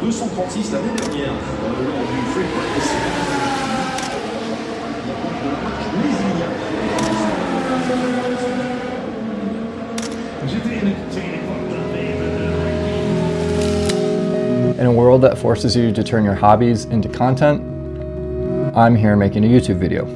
236 l'année dernière lors du Free Practice. In a world that forces you to turn your hobbies into content, I'm here making a YouTube video.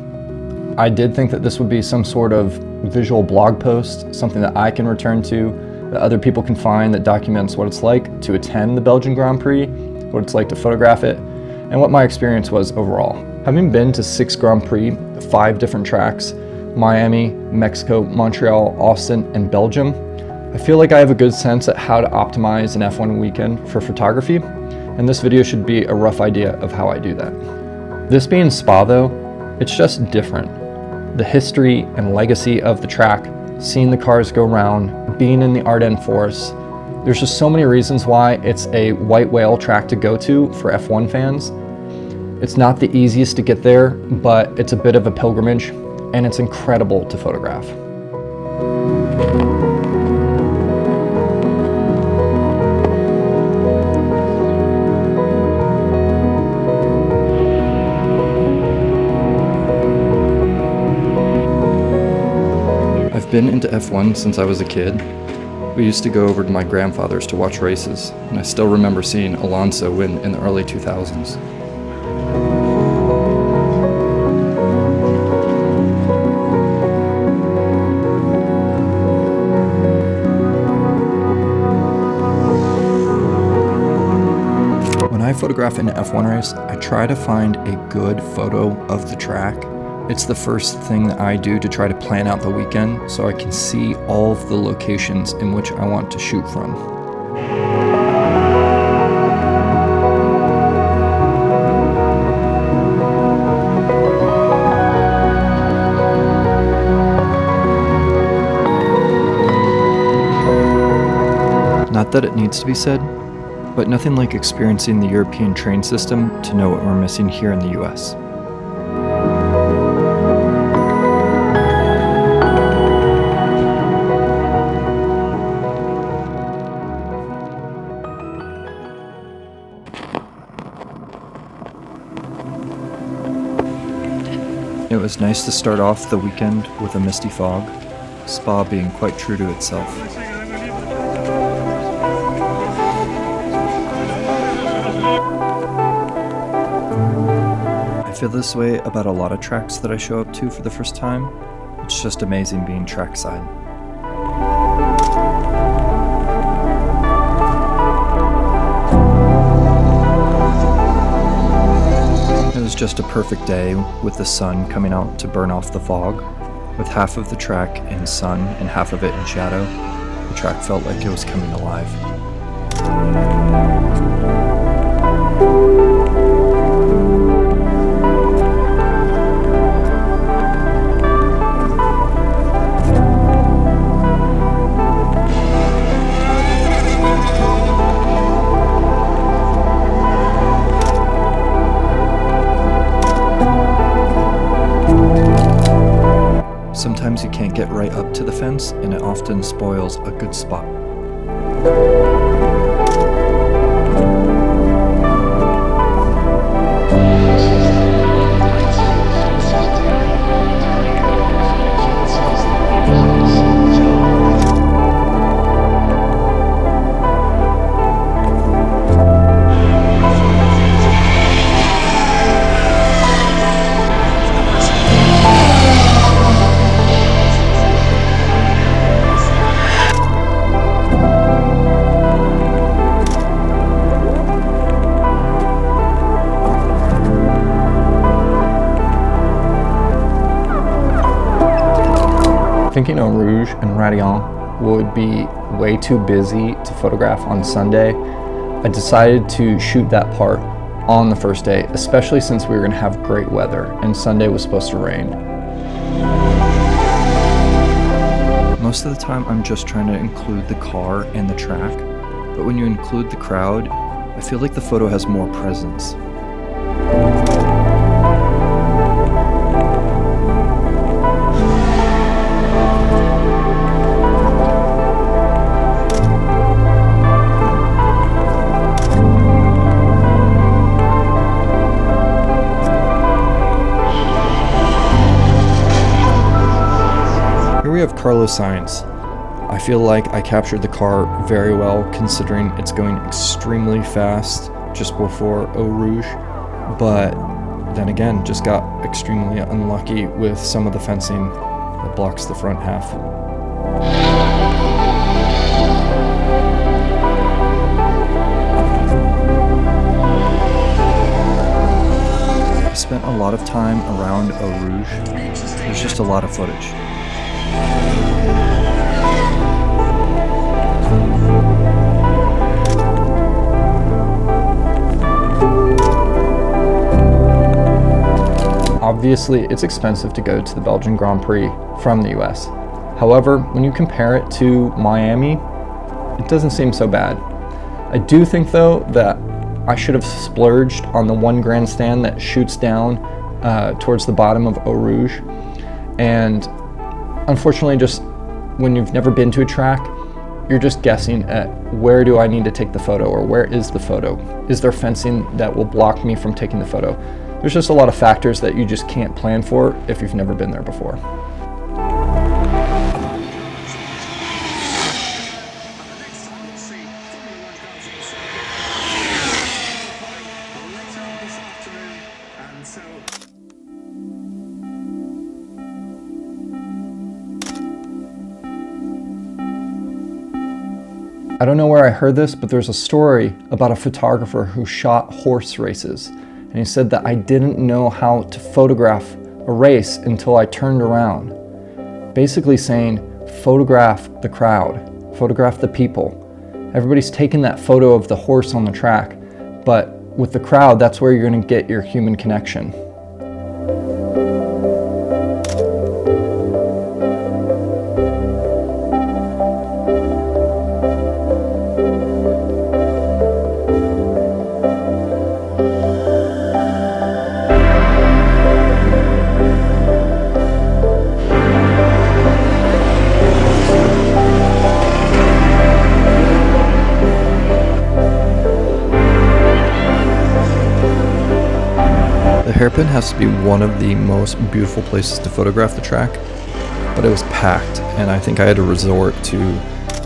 I did think that this would be some sort of visual blog post, something that I can return to, that other people can find, that documents what it's like to attend the Belgian Grand Prix, what it's like to photograph it, and what my experience was overall. Having been to 6 Grand Prix, 5 different tracks, Miami, Mexico, Montreal, Austin, and Belgium, I feel like I have a good sense at how to optimize an F1 weekend for photography, and this video should be a rough idea of how I do that. This being Spa though, it's just different. The history and legacy of the track, seeing the cars go round, being in the Ardennes Forest, there's just so many reasons why it's a white whale track to go to for F1 fans. It's not the easiest to get there, but it's a bit of a pilgrimage, and it's incredible to photograph. I've been into F1 since I was a kid. We used to go over to my grandfather's to watch races, and I still remember seeing Alonso win in the early 2000s. When I photograph an F1 race, I try to find a good photo of the track. It's the first thing that I do to try to plan out the weekend so I can see all of the locations in which I want to shoot from. Not that it needs to be said, but nothing like experiencing the European train system to know what we're missing here in the US. It was nice to start off the weekend with a misty fog, Spa being quite true to itself. I feel this way about a lot of tracks that I show up to for the first time. It's just amazing being trackside. It was just a perfect day with the sun coming out to burn off the fog. With half of the track in sun and half of it in shadow, the track felt like it was coming alive. Sometimes you can't get right up to the fence, and it often spoils a good spot. Thinking Eau Rouge and Radion would be way too busy to photograph on Sunday, I decided to shoot that part on the first day, especially since we were going to have great weather and Sunday was supposed to rain. Most of the time I'm just trying to include the car and the track, but when you include the crowd, I feel like the photo has more presence. Carlos Sainz. I feel like I captured the car very well considering it's going extremely fast just before Eau Rouge, but then again just got extremely unlucky with some of the fencing that blocks the front half. I spent a lot of time around Eau Rouge. There's just a lot of footage. Obviously, it's expensive to go to the Belgian Grand Prix from the US. However, when you compare it to Miami, it doesn't seem so bad. I do think though that I should have splurged on the one grandstand that shoots down towards the bottom of Eau Rouge. And unfortunately, just when you've never been to a track, you're just guessing at where do I need to take the photo, or where is the photo? Is there fencing that will block me from taking the photo? There's just a lot of factors that you just can't plan for if you've never been there before. I don't know where I heard this, but there's a story about a photographer who shot horse races. And he said that I didn't know how to photograph a race until I turned around. Basically saying, photograph the crowd, photograph the people. Everybody's taking that photo of the horse on the track, but with the crowd, that's where you're gonna get your human connection. The hairpin has to be one of the most beautiful places to photograph the track, but it was packed, and I think I had to resort to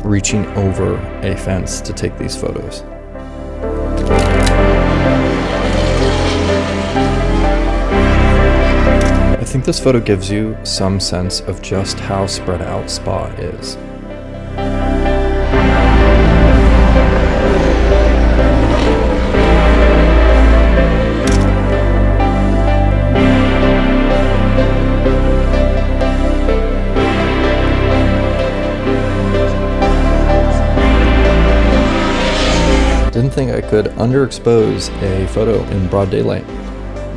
reaching over a fence to take these photos. I think this photo gives you some sense of just how spread out Spa is. Didn't think I could underexpose a photo in broad daylight,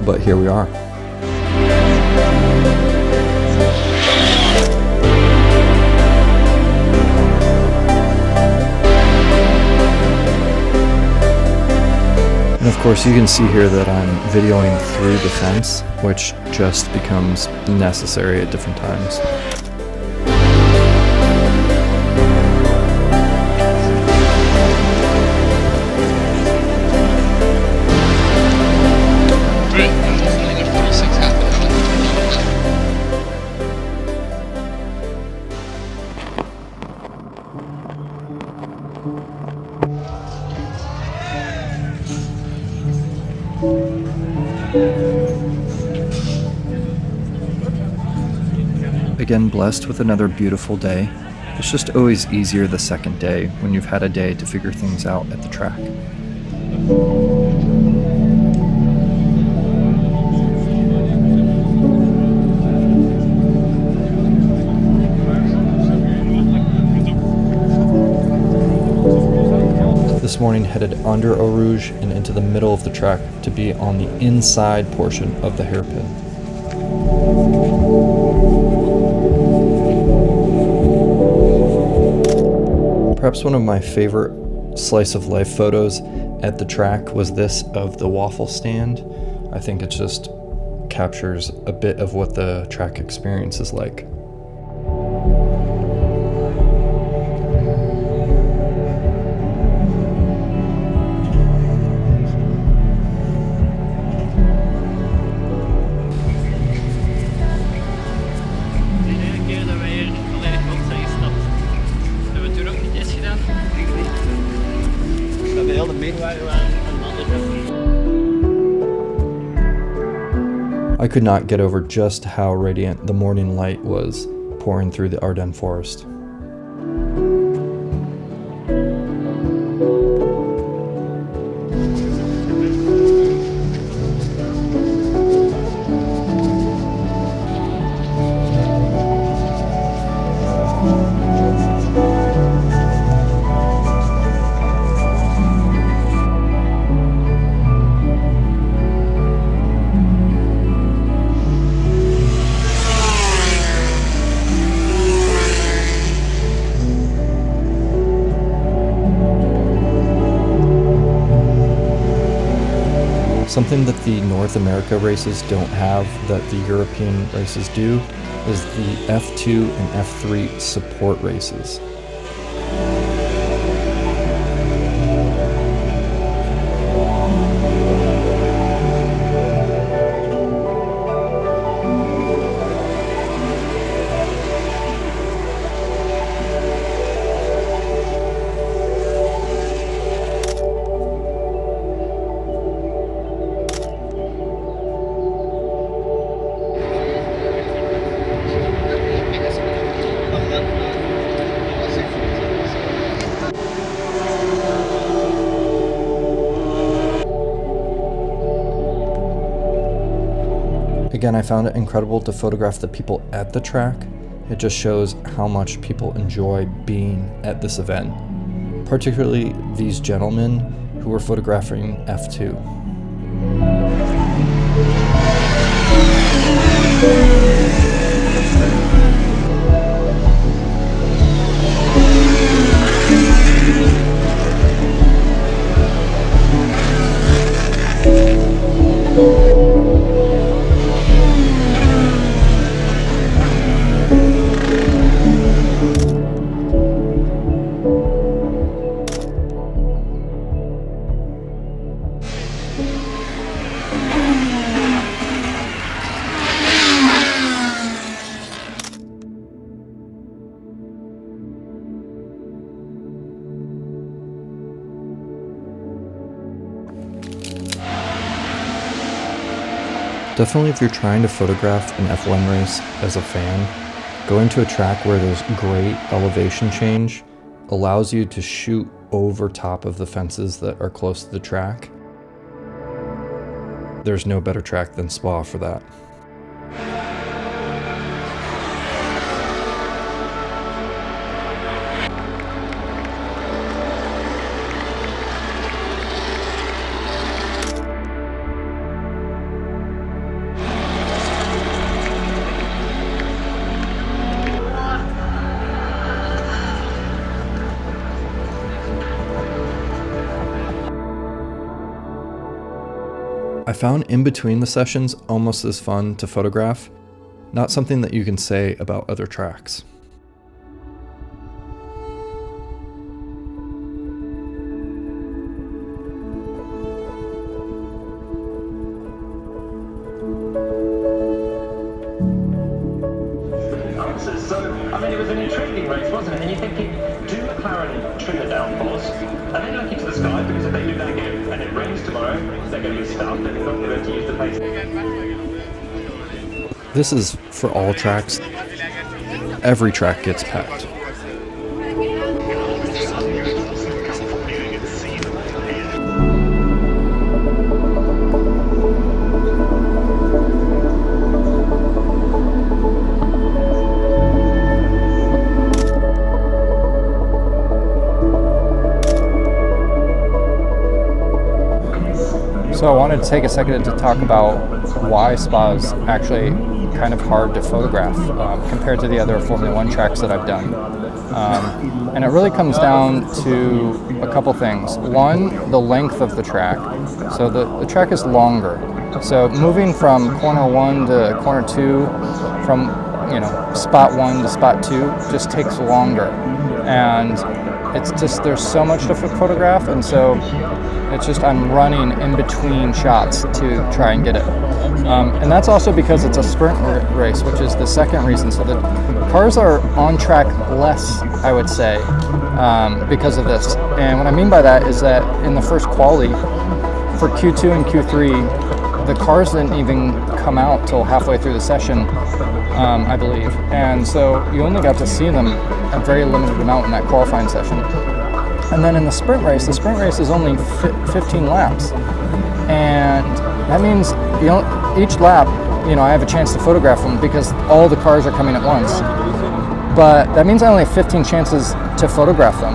but here we are. And of course you can see here that I'm videoing through the fence, which just becomes necessary at different times. Again, blessed with another beautiful day. It's just always easier the second day when you've had a day to figure things out at the track. This morning headed under Eau Rouge and into the middle of the track to be on the inside portion of the hairpin. Perhaps one of my favorite slice of life photos at the track was this of the waffle stand. I think it just captures a bit of what the track experience is like. I could not get over just how radiant the morning light was pouring through the Ardennes forest. Something that the North America races don't have that the European races do is the F2 and F3 support races. Again, I found it incredible to photograph the people at the track. It just shows how much people enjoy being at this event, particularly these gentlemen who were photographing F2. Definitely if you're trying to photograph an F1 race as a fan, going to a track where there's great elevation change allows you to shoot over top of the fences that are close to the track. There's no better track than Spa for that. I found in between the sessions almost as fun to photograph, not something that you can say about other tracks. So, I mean, it was an intriguing race, wasn't it? And you're thinking, do McLaren trim the downforce? And then looking to the sky, because if they do that again and it rains tomorrow, they're going to be stuck, they're not going to be able to use the pace. This is for all tracks. Every track gets packed. So I wanted to take a second to talk about why Spa is actually kind of hard to photograph compared to the other Formula One tracks that I've done. And it really comes down to a couple things. One, the length of the track. So the track is longer. So moving from corner 1 to corner 2, from spot 1 to spot 2 just takes longer. And it's just, there's so much to photograph, and so it's just I'm running in between shots to try and get it. And that's also because it's a sprint race, which is the second reason. So the cars are on track less, I would say, because of this. And what I mean by that is that in the first quali for Q2 and Q3, the cars didn't even come out till halfway through the session, I believe. And so you only got to see them a very limited amount in that qualifying session. And then in the sprint race is only 15 laps. And that means each lap, I have a chance to photograph them because all the cars are coming at once. But that means I only have 15 chances to photograph them.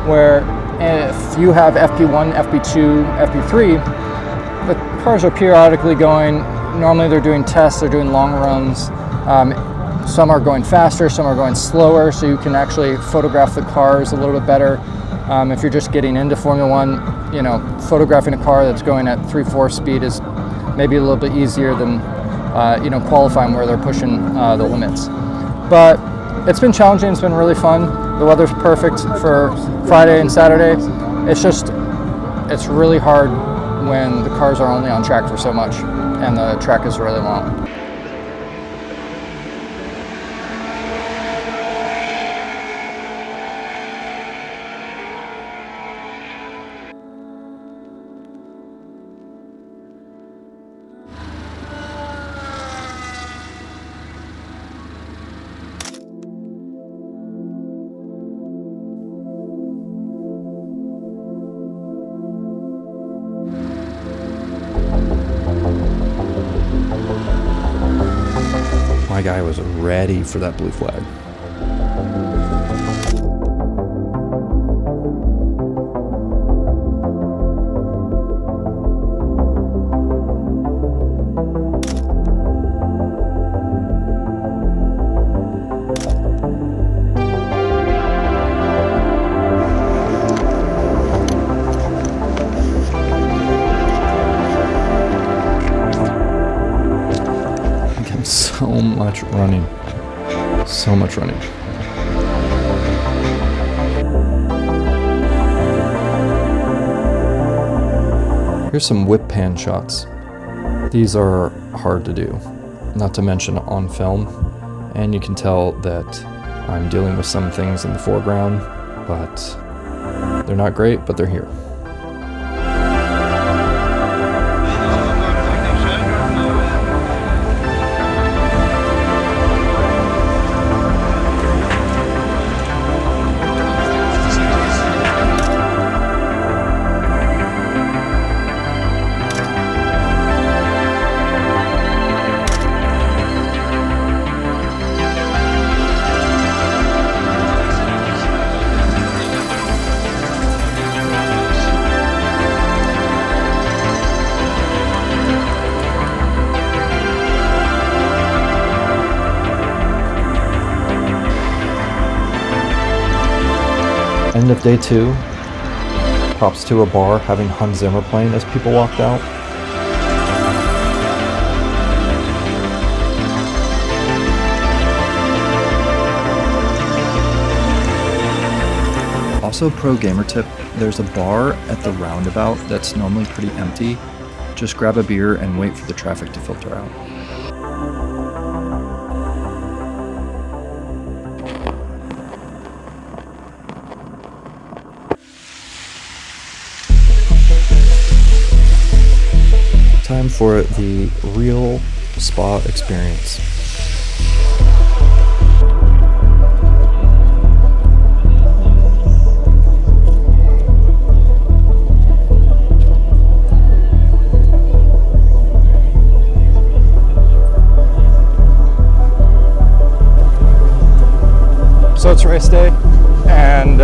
Where if you have FP1, FP2, FP3, the cars are periodically going. Normally they're doing tests, they're doing long runs. Some are going faster, some are going slower, so you can actually photograph the cars a little bit better. If you're just getting into Formula One, photographing a car that's going at 3/4 speed is maybe a little bit easier than, qualifying where they're pushing the limits. But it's been challenging, it's been really fun. The weather's perfect for Friday and Saturday. It's really hard when the cars are only on track for so much and the track is really long. My guy was ready for that blue flag. So much running. Here's some whip pan shots. These are hard to do, not to mention on film, and you can tell that I'm dealing with some things in the foreground, but they're not great, but they're here. End of day 2, props to a bar having Hans Zimmer playing as people walked out. Also, pro gamer tip, there's a bar at the roundabout that's normally pretty empty. Just grab a beer and wait for the traffic to filter out. Time for the real spa experience. So it's race day, and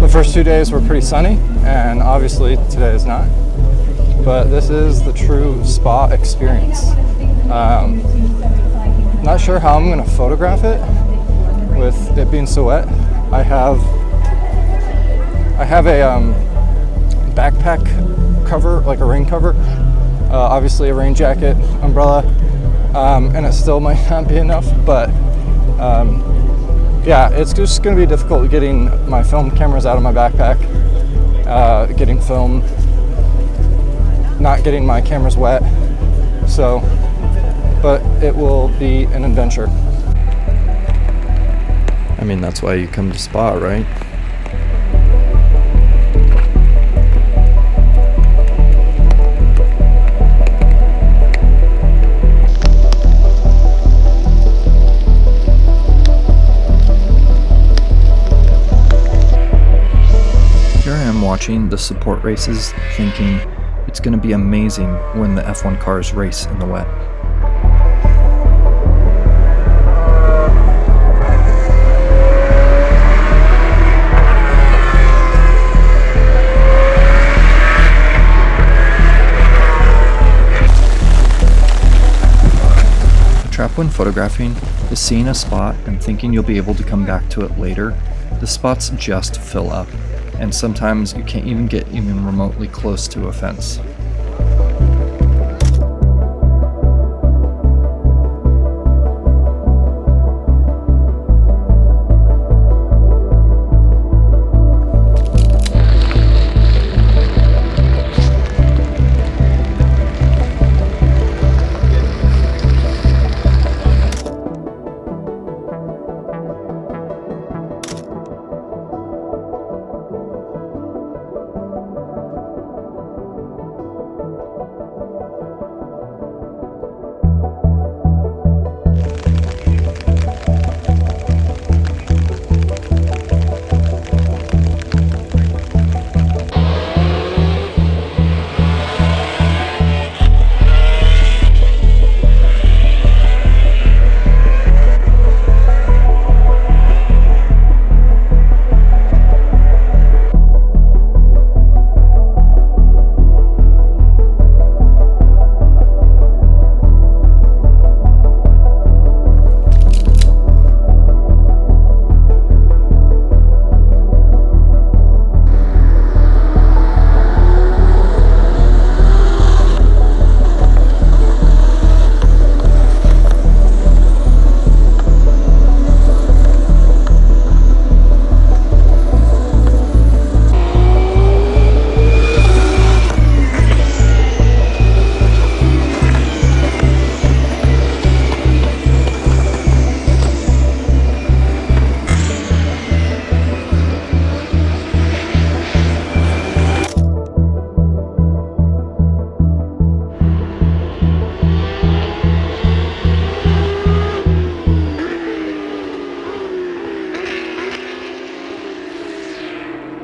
the first 2 days were pretty sunny, and obviously today is not. But this is the true spa experience. Not sure how I'm gonna photograph it with it being so wet. I have a backpack cover, like a rain cover, obviously a rain jacket, umbrella, and it still might not be enough, but yeah, it's just gonna be difficult getting my film cameras out of my backpack, getting film, not getting my cameras wet, so, but it will be an adventure. I mean, that's why you come to Spa, right? Here I am watching the support races, thinking it's going to be amazing when the F1 cars race in the wet. The trap when photographing is seeing a spot and thinking you'll be able to come back to it later. The spots just fill up, and sometimes you can't even get even remotely close to a fence.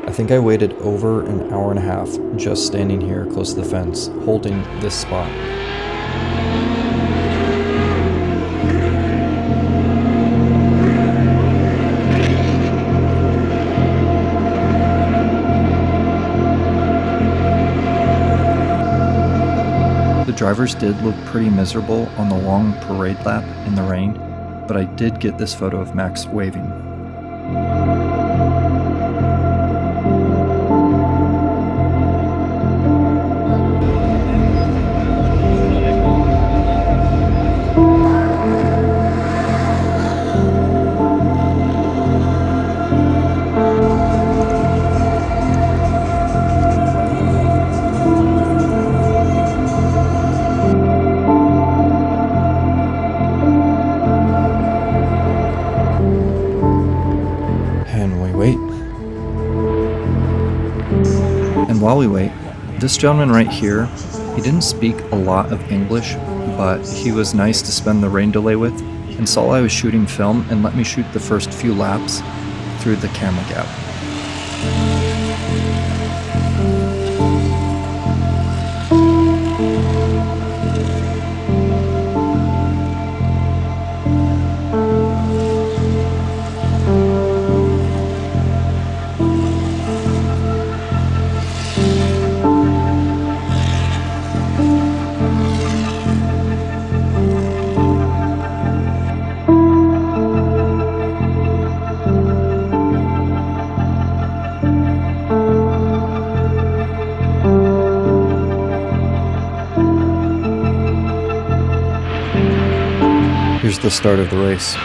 I think I waited over an hour and a half just standing here close to the fence, holding this spot. The drivers did look pretty miserable on the long parade lap in the rain, but I did get this photo of Max waving. And while we wait, this gentleman right here, he didn't speak a lot of English, but he was nice to spend the rain delay with, and saw I was shooting film and let me shoot the first few laps through the camera gap. Here's the start of the race.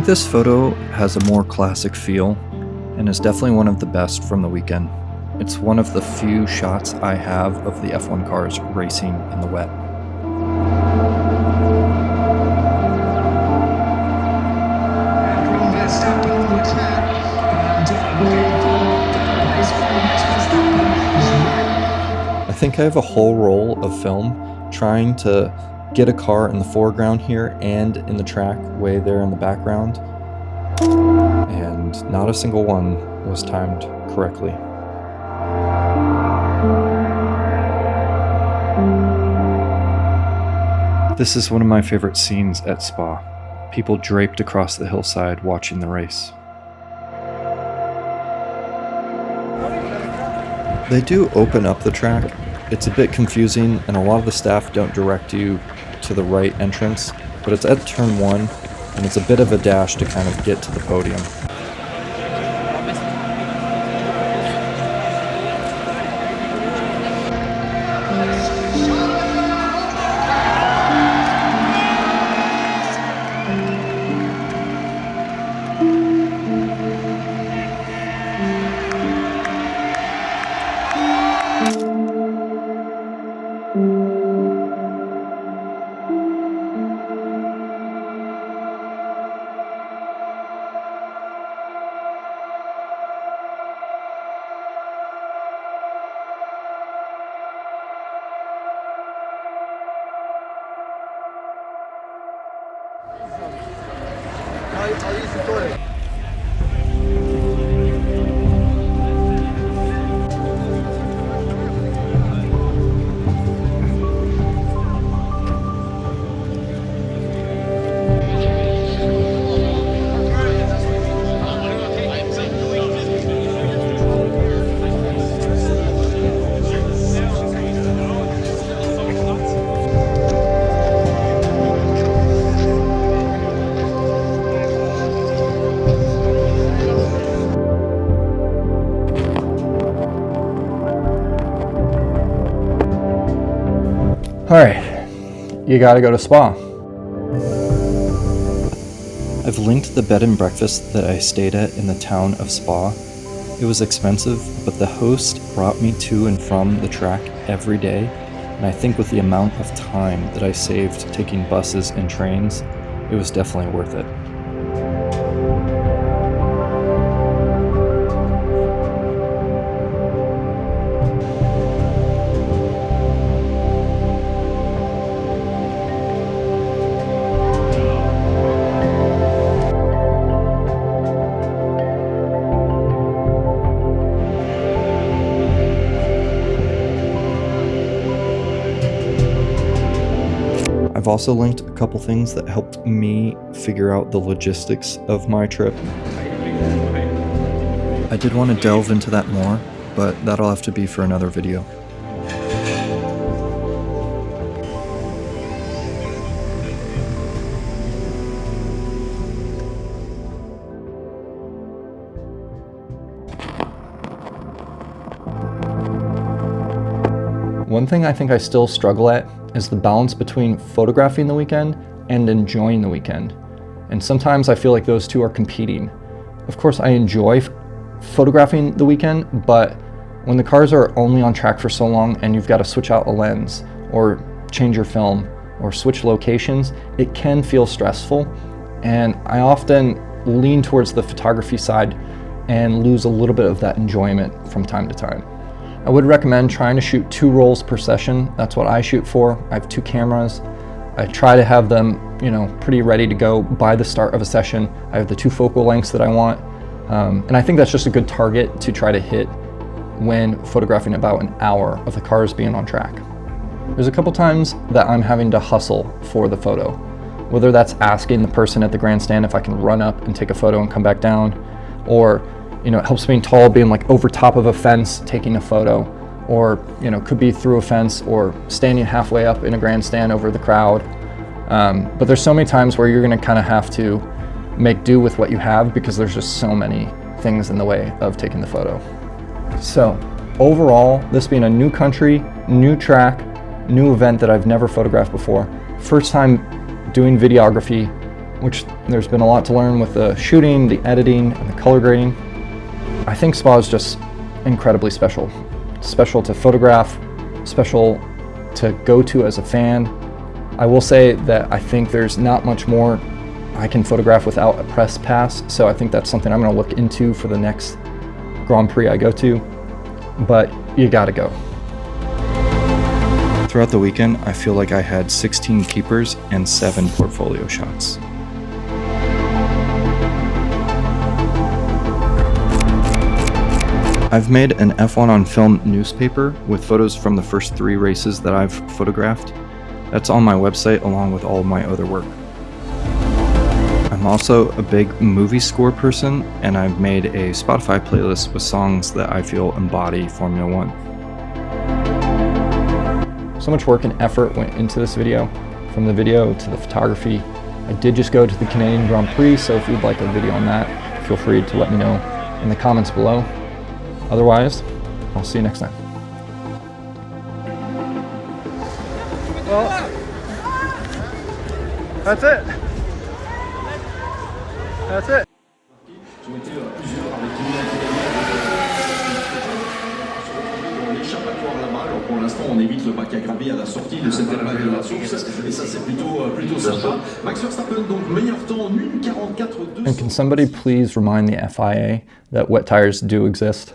think this photo has a more classic feel and is definitely one of the best from the weekend. It's one of the few shots I have of the F1 cars racing in the wet. I think I have a whole roll of film trying to get a car in the foreground here and in the track way there in the background, and not a single one was timed correctly. This is one of my favorite scenes at Spa. People draped across the hillside watching the race. They do open up the track. It's a bit confusing and a lot of the staff don't direct you to the right entrance, but it's at turn 1 and it's a bit of a dash to kind of get to the podium. Alright, you gotta go to Spa. I've linked the bed and breakfast that I stayed at in the town of Spa. It was expensive, but the host brought me to and from the track every day, and I think with the amount of time that I saved taking buses and trains, it was definitely worth it. I've also linked a couple things that helped me figure out the logistics of my trip. I did want to delve into that more, but that'll have to be for another video. One thing I think I still struggle at is the balance between photographing the weekend and enjoying the weekend. And sometimes I feel like those two are competing. Of course, I enjoy photographing the weekend, but when the cars are only on track for so long and you've got to switch out a lens or change your film or switch locations, it can feel stressful. And I often lean towards the photography side and lose a little bit of that enjoyment from time to time. I would recommend trying to shoot 2 rolls per session. That's what I shoot for. I have 2 cameras. I try to have them, pretty ready to go by the start of a session. I have the 2 focal lengths that I want. And I think that's just a good target to try to hit when photographing about an hour of the cars being on track. There's a couple times that I'm having to hustle for the photo, whether that's asking the person at the grandstand if I can run up and take a photo and come back down, or it helps being tall, being like over top of a fence, taking a photo, or could be through a fence or standing halfway up in a grandstand over the crowd. But there's so many times where you're gonna kind of have to make do with what you have because there's just so many things in the way of taking the photo. So overall, this being a new country, new track, new event that I've never photographed before, first time doing videography, which there's been a lot to learn with the shooting, the editing, and the color grading. I think Spa is just incredibly special. Special to photograph, special to go to as a fan. I will say that I think there's not much more I can photograph without a press pass, so I think that's something I'm going to look into for the next Grand Prix I go to, but you gotta go. Throughout the weekend, I feel like I had 16 keepers and 7 portfolio shots. I've made an F1 on film newspaper with photos from the first 3 races that I've photographed. That's on my website along with all of my other work. I'm also a big movie score person, and I've made a Spotify playlist with songs that I feel embody Formula One. So much work and effort went into this video, from the video to the photography. I did just go to the Canadian Grand Prix, so if you'd like a video on that, feel free to let me know in the comments below. Otherwise, I'll see you next time. Well, that's it. That's it. L'échappatoire là-bas, alors pour l'instant on évite le bac à gravier à la sortie de cette épave de la source et ça c'est plutôt sympa. Max Verstappen donc meilleur temps 1:44.2. And can somebody please remind the FIA that wet tires do exist?